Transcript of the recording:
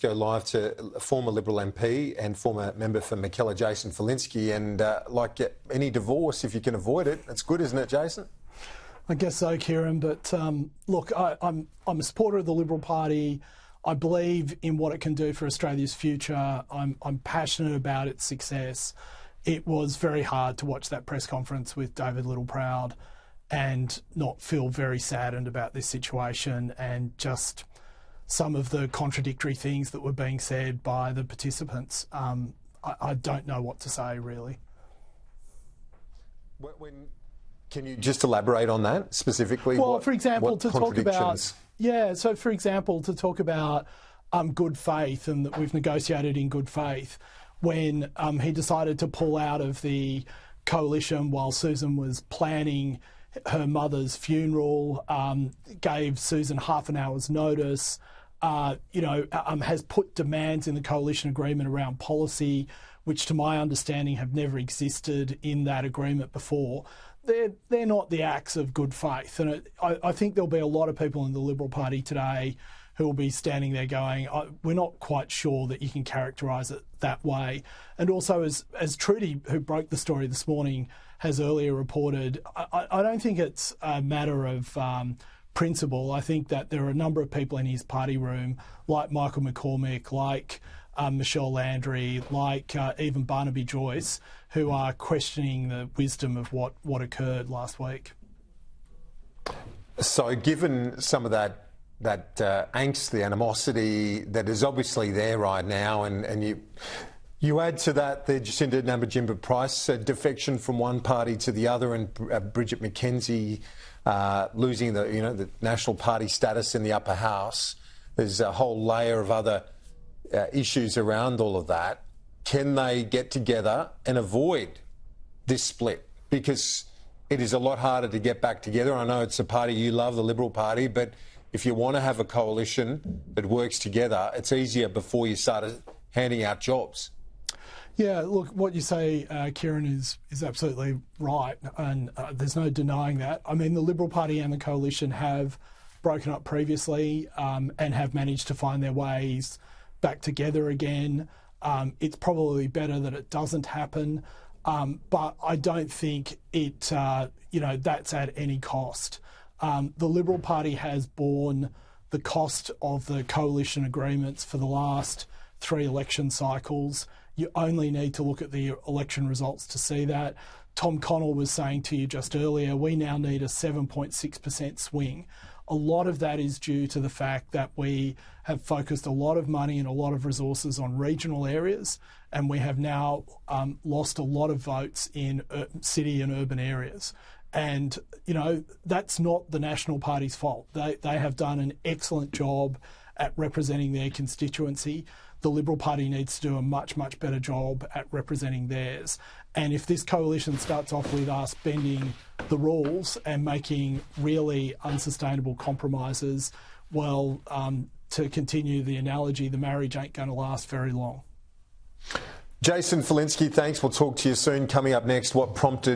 Go live to former Liberal MP and former member for Mackellar, Jason Falinski. And like any divorce, if you can avoid it, it's good, isn't it, Jason? I guess so, Kieran. But look, I'm a supporter of the Liberal Party. I believe in what it can do for Australia's future. I'm passionate about its success. It was very hard to watch that press conference with David Littleproud and not feel very saddened about this situation and just some of the contradictory things that were being said by the participants. I don't know what to say, really. Can you just elaborate on that specifically? Well, for example, to talk about... Yeah, so for example, to talk about good faith and that we've negotiated in good faith, when he decided to pull out of the coalition while Susan was planning her mother's funeral, gave Susan half an hour's notice, has put demands in the coalition agreement around policy, which to my understanding have never existed in that agreement before. They're not the acts of good faith. And I think there'll be a lot of people in the Liberal Party today who will be standing there going, we're not quite sure that you can characterise it that way. And also, as Trudy, who broke the story this morning, has earlier reported, I don't think it's a matter of principle. I think that there are a number of people in his party room, like Michael McCormick, like Michelle Landry, like even Barnaby Joyce, who are questioning the wisdom of what occurred last week. So given some of that angst, the animosity that is obviously there right now, and you add to that the Jacinda Nampijinpa-Price defection from one party to the other, and Bridget McKenzie losing the National Party status in the upper house. There's a whole layer of other issues around all of that. Can they get together and avoid this split? Because it is a lot harder to get back together. I know it's a party you love, the Liberal Party, but if you want to have a coalition that works together, it's easier before you start handing out jobs. Yeah, look, what you say, Kieran, is absolutely right, and there's no denying that. I mean, the Liberal Party and the coalition have broken up previously and have managed to find their ways back together again. It's probably better that it doesn't happen, but I don't think that's at any cost. The Liberal Party has borne the cost of the coalition agreements for the last 3 election cycles. You only need to look at the election results to see that. Tom Connell was saying to you just earlier, we now need a 7.6% swing. A lot of that is due to the fact that we have focused a lot of money and a lot of resources on regional areas, and we have now lost a lot of votes in city and urban areas. And, that's not the National Party's fault. They have done an excellent job at representing their constituency. The Liberal Party needs to do a much, much better job at representing theirs. And if this coalition starts off with us bending the rules and making really unsustainable compromises, well, to continue the analogy, the marriage ain't going to last very long. Jason Falinski, thanks. We'll talk to you soon. Coming up next, what prompted